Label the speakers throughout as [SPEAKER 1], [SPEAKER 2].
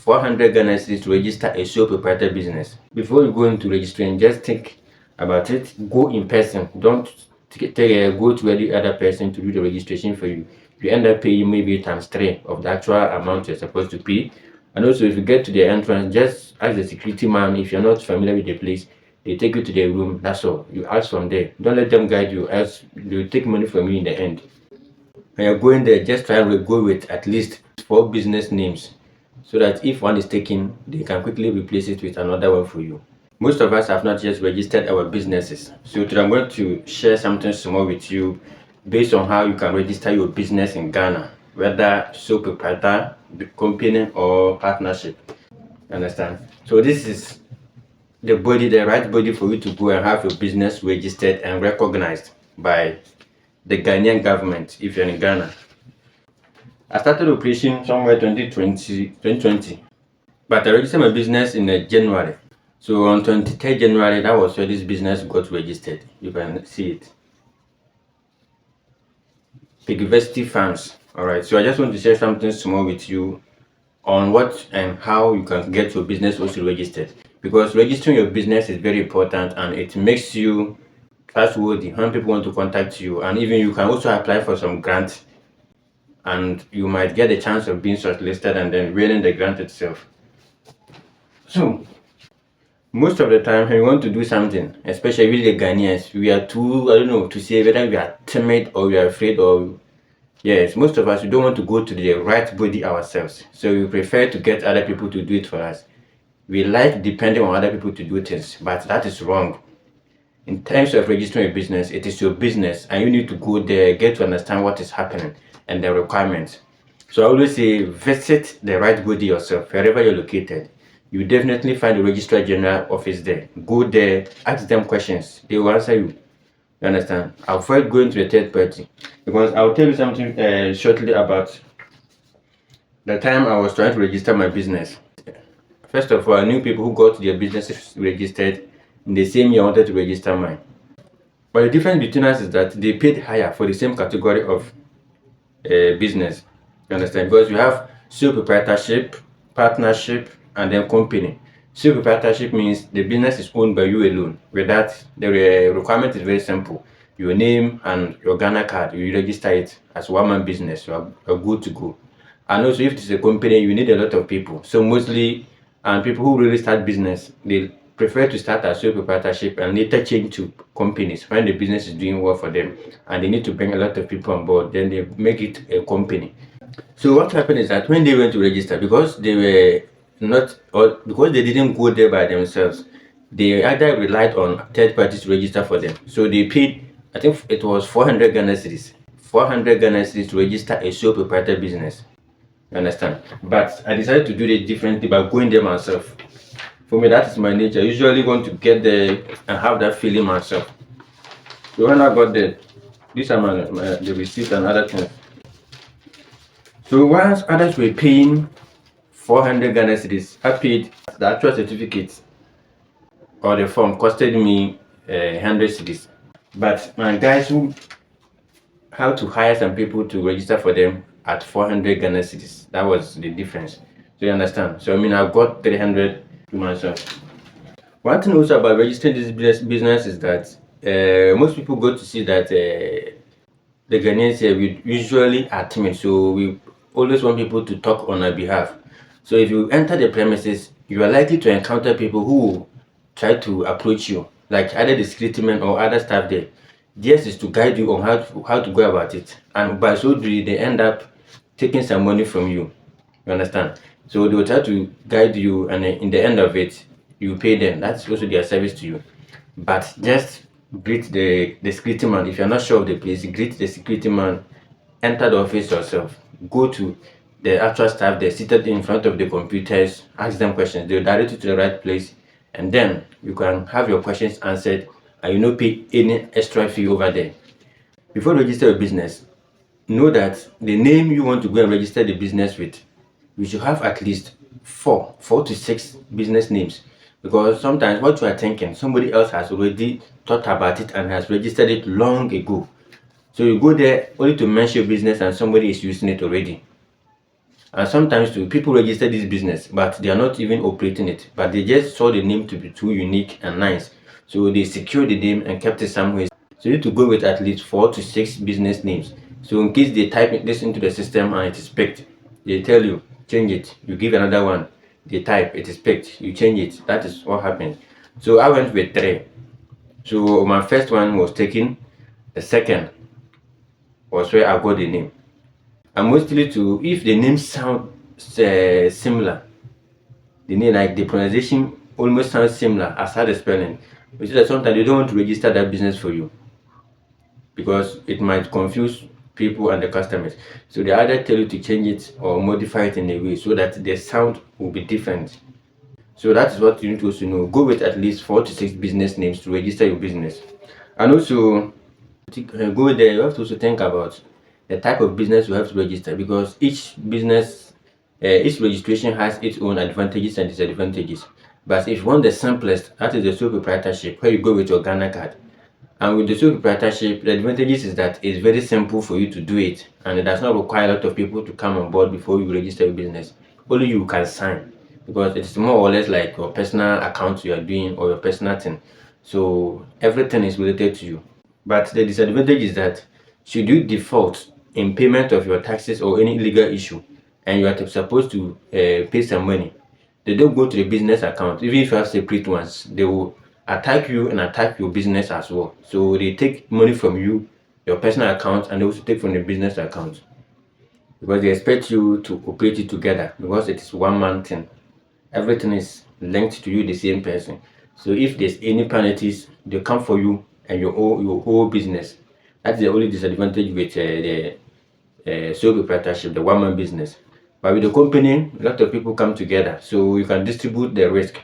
[SPEAKER 1] 400 Ghana cedis to register a sole proprietor business. Before you go into registering, just think about it. Go in person. Don't go to any other person to do the registration for you. You end up paying maybe ×3 of the actual amount you're supposed to pay. And also, if you get to the entrance, just ask the security man. If you're not familiar with the place, they take you to the room. That's all. You ask from there. Don't let them guide you, else they'll take money from you in the end. When you're going there, just try and go with at least 4 business names, so that if one is taken, they can quickly replace it with another one for you. Most of us have not yet registered our businesses, so today I'm going to share something small with you based on how you can register your business in Ghana, whether sole proprietor, company, or partnership. Understand? So this is the right body for you to go and have your business registered and recognized by the Ghanaian government if you're in Ghana. I started operation somewhere 2020, but I registered my business in January. So on 23rd January, that was where this business got registered. You can see it. University Farms. Alright, so I just want to share something small with you on what and how you can get your business also registered. Because registering your business is very important and it makes you trustworthy when people want to contact you, and even you can also apply for some grants and you might get a chance of being shortlisted and then winning the grant itself. So most of the time when we want to do something, especially with the Ghanaians, we are too, I don't know, to say whether we are timid or we are afraid, or yes, most of us, we don't want to go to the right body ourselves. So we prefer to get other people to do it for us. We like depending on other people to do things, but that is wrong. In terms of registering a business, it is your business and you need to go there, get to understand what is happening and the requirements. So I always say visit the right body yourself, wherever you're located. You definitely find the Registrar General office there. Go there, ask them questions. They will answer you. You understand? Avoid going to the third party. Because I'll tell you something shortly about the time I was trying to register my business. First of all, I knew people who got their businesses registered in the same year I wanted to register mine. But the difference between us is that they paid higher for the same category of business. You understand? Because you have sole proprietorship, partnership, and then company. Sole proprietorship means the business is owned by you alone. With that, the requirement is very simple. Your name and your Ghana card, you register it as one-man business. You are good to go. And also, if it's a company, you need a lot of people. So mostly, people who really start business, they prefer to start as sole proprietorship and later change to companies when the business is doing well for them and they need to bring a lot of people on board. Then they make it a company. So what happened is that when they went to register, because they were not, or because they didn't go there by themselves, they either relied on third parties to register for them. So they paid, I think it was 400 Ghana cedis. 400 Ghana cedis to register a sole proprietor business. You understand? But I decided to do it differently by going there myself. For me, that is my nature. I usually want to get there and have that feeling myself. So when I got there, these are the receipts and other things. So once others were paying 400 Ghana cedis, I paid the actual certificate or the form costed me 100 cedis. But my guys who had to hire some people to register for them at 400 Ghana cedis. That was the difference. So you understand? So I mean, I've got 300 to myself. One thing also about registering this business is that most people go to see that the Ghanaians here, we usually are timid, so we always want people to talk on our behalf. So if you enter the premises, you are likely to encounter people who try to approach you, like either the security men or other staff there. Theirs is to guide you on how to go about it, and by so doing, they end up taking some money from you. You understand? So they will try to guide you, and in the end of it, you pay them. That's also their service to you. But just greet the security man. If you're not sure of the place, greet the security man, enter the office yourself, go to the actual staff there seated in front of the computers, ask them questions. They'll direct you to the right place, and then you can have your questions answered and you not pay any extra fee over there. Before you register your business, know that the name you want to go and register the business with, you should have at least four to six business names, because sometimes what you are thinking, somebody else has already thought about it and has registered it long ago. So you go there only to mention your business and somebody is using it already. And sometimes too, people register this business, but they are not even operating it. But they just saw the name to be too unique and nice. So they secured the name and kept it somewhere. So you need to go with at least 4 to 6 business names. So in case they type this into the system and it is picked, they tell you, change it. You give another one. They type, it is picked. You change it. That is what happens. So I went with 3. So my first one was taken. The second was where I got the name. And mostly too, if the names sound similar, the name, like the pronunciation almost sounds similar as how the spelling, which is that sometimes they don't want to register that business for you because it might confuse people and the customers. So they either tell you to change it or modify it in a way so that the sound will be different. So that is what you need to also know. Go with at least 4 to 6 business names to register your business. And also, go there, you have to also think about the type of business you have to register, because each business, each registration has its own advantages and disadvantages. But if you want the simplest, that is the sole proprietorship, where you go with your Ghana card. And with the sole proprietorship, the advantages is that it's very simple for you to do it, and it does not require a lot of people to come on board before you register your business. Only you can sign, because it's more or less like your personal account you are doing or your personal thing. So everything is related to you. But the disadvantage is that should you default in payment of your taxes or any legal issue, and you are supposed to pay some money, they don't go to the business account. Even if you have separate ones, they will attack you and attack your business as well. So they take money from you, your personal account, and they also take from the business account, because they expect you to operate it together, because it is one man thing. Everything is linked to you, the same person. So if there's any penalties, they come for you and your whole business. That's the only disadvantage with the sole proprietorship, the one-man business. But with the company, a lot of people come together, so you can distribute the risk,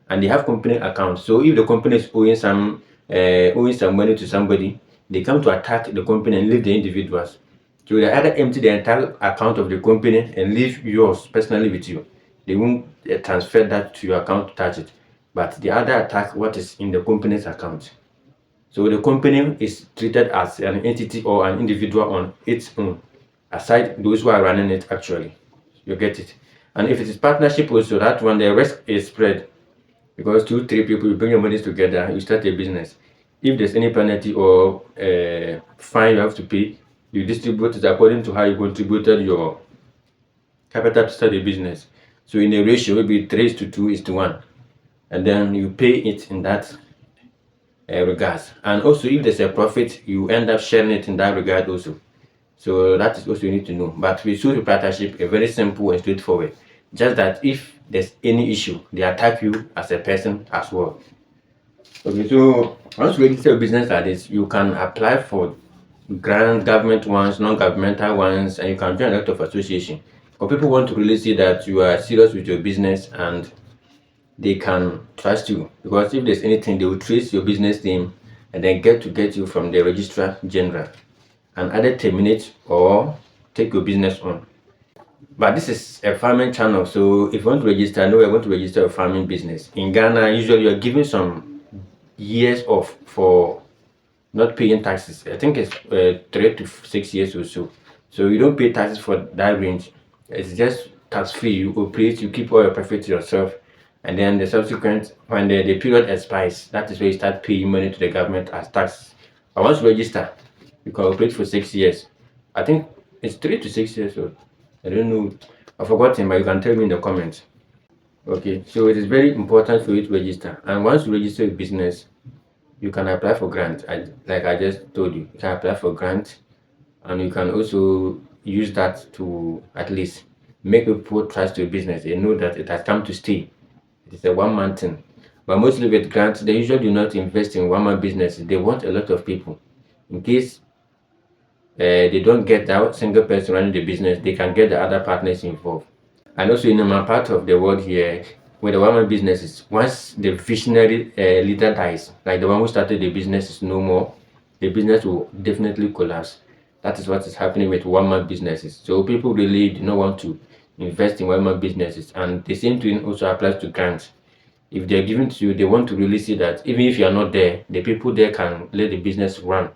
[SPEAKER 1] and they have company accounts. So if the company is owing some money to somebody, they come to attack the company and leave the individuals. So they either empty the entire account of the company and leave yours personally with you. They won't transfer that to your account to touch it, but the other attack what is in the company's account. So the company is treated as an entity or an individual on its own, aside those who are running it actually. You get it? And if it is partnership also, that one, the risk is spread, because 2, 3 people, you bring your monies together, you start a business. If there's any penalty or fine you have to pay, you distribute it according to how you contributed your capital to start a business. So in a ratio, maybe 3:2:1, and then you pay it in that regards. And also, if there's a profit, you end up sharing it in that regard also. So that is also you need to know. But with sole proprietorship, a very simple and straightforward. Just that if there's any issue, they attack you as a person as well. Okay, so once you register a business like this, you can apply for grant, government ones, non-governmental ones, and you can join a lot of association. But people want to really see that you are serious with your business and they can trust you, because if there's anything, they will trace your business name and then get you from the registrar general and either terminate or take your business on. But this is a farming channel, so if you want to register, I know we're going to register a farming business. In Ghana, usually you're given some years off for not paying taxes. I think it's 3 to 6 years or so. So you don't pay taxes for that range. It's just tax free. You operate, you keep all your profit to yourself, and then the subsequent, when the period expires, that is where you start paying money to the government as tax. But once you register, you can operate for 6 years. I think it's 3 to 6 years old. I don't know. I've forgotten, but you can tell me in the comments. Okay, so it is very important for you to register. And once you register your business, you can apply for grant. Like I just told you can apply for grant, and you can also use that to at least make people trust your business. They know that it has come to stay. It is a one-man thing. But mostly with grants, they usually do not invest in one-man businesses. They want a lot of people. In case they don't get that single person running the business, they can get the other partners involved. And also in my part of the world here, with the one-man businesses, once the visionary leader dies, like the one who started the business is no more, the business will definitely collapse. That is what is happening with one-man businesses. So people really do not want to invest in one-man businesses. And the same thing also applies to grants. If they're given to you, they want to really see that even if you're not there, the people there can let the business run.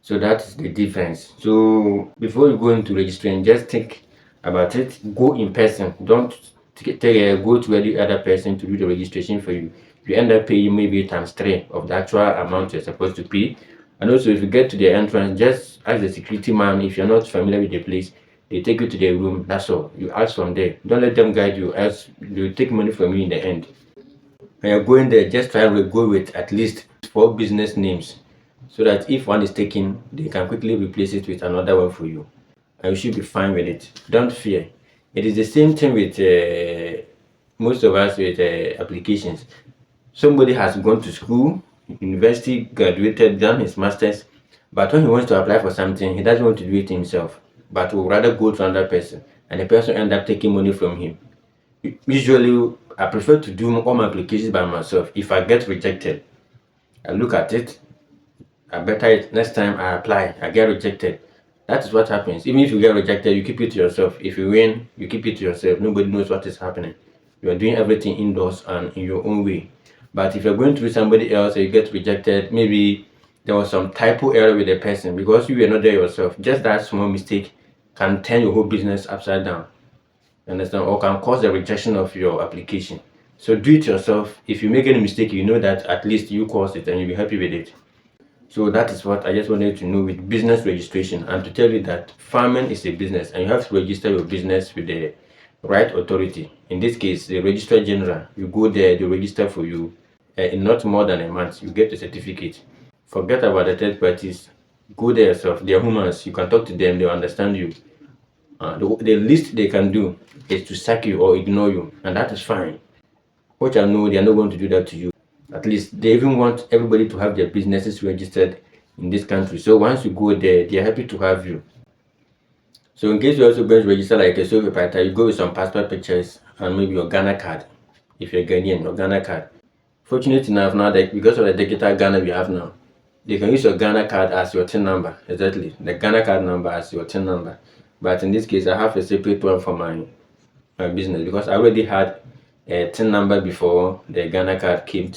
[SPEAKER 1] So that's the difference. So before you go into registering, just think about it, go in person. Don't go to any other person to do the registration for you. You end up paying maybe times 3 of the actual amount you're supposed to pay. And also, if you get to the entrance, just ask the security man. If you're not familiar with the place, they take you to the room. That's all. You ask from there. Don't let them guide you, else they'll take money from you in the end. When you're going there, just try to go with at least 4 business names, so that if one is taken, they can quickly replace it with another one for you, and you should be fine with it. Don't fear. It is the same thing with most of us with applications. Somebody has gone to school, university, graduated, done his masters, but when he wants to apply for something, he doesn't want to do it himself, but will rather go to another person, and the person end up taking money from him. Usually, I prefer to do all my applications by myself. If I get rejected, I look at it. I better it next time I apply, I get rejected. That is what happens. Even if you get rejected, you keep it to yourself. If you win, you keep it to yourself. Nobody knows what is happening. You are doing everything indoors and in your own way. But if you're going through somebody else and you get rejected, maybe there was some typo error with the person because you were not there yourself. Just that small mistake can turn your whole business upside down. You understand? Or can cause the rejection of your application. So do it yourself. If you make any mistake, you know that at least you caused it and you'll be happy with it. So that is what I just wanted to know with business registration, and to tell you that farming is a business and you have to register your business with the right authority. In this case, the registrar general. You go there, they register for you. In not more than a month, you get a certificate. Forget about the third parties. Go there yourself. They are humans. You can talk to them. They understand you. The least they can do is to sack you or ignore you, and that is fine. Which I know they are not going to do that to you. At least they even want everybody to have their businesses registered in this country. So once you go there, they are happy to have you. So in case you're also going to register like a sole proprietor, you go with some passport pictures and maybe your Ghana card. If you're Ghanaian, your Ghana card. Fortunate enough now that because of the digital Ghana we have now, they can use your Ghana card as your TIN number. Exactly. The Ghana card number as your TIN number. But in this case, I have a separate one for my business because I already had a TIN number before the Ghana card came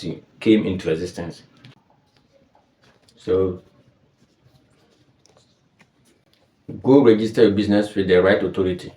[SPEAKER 1] into existence. So go register your business with the right authority.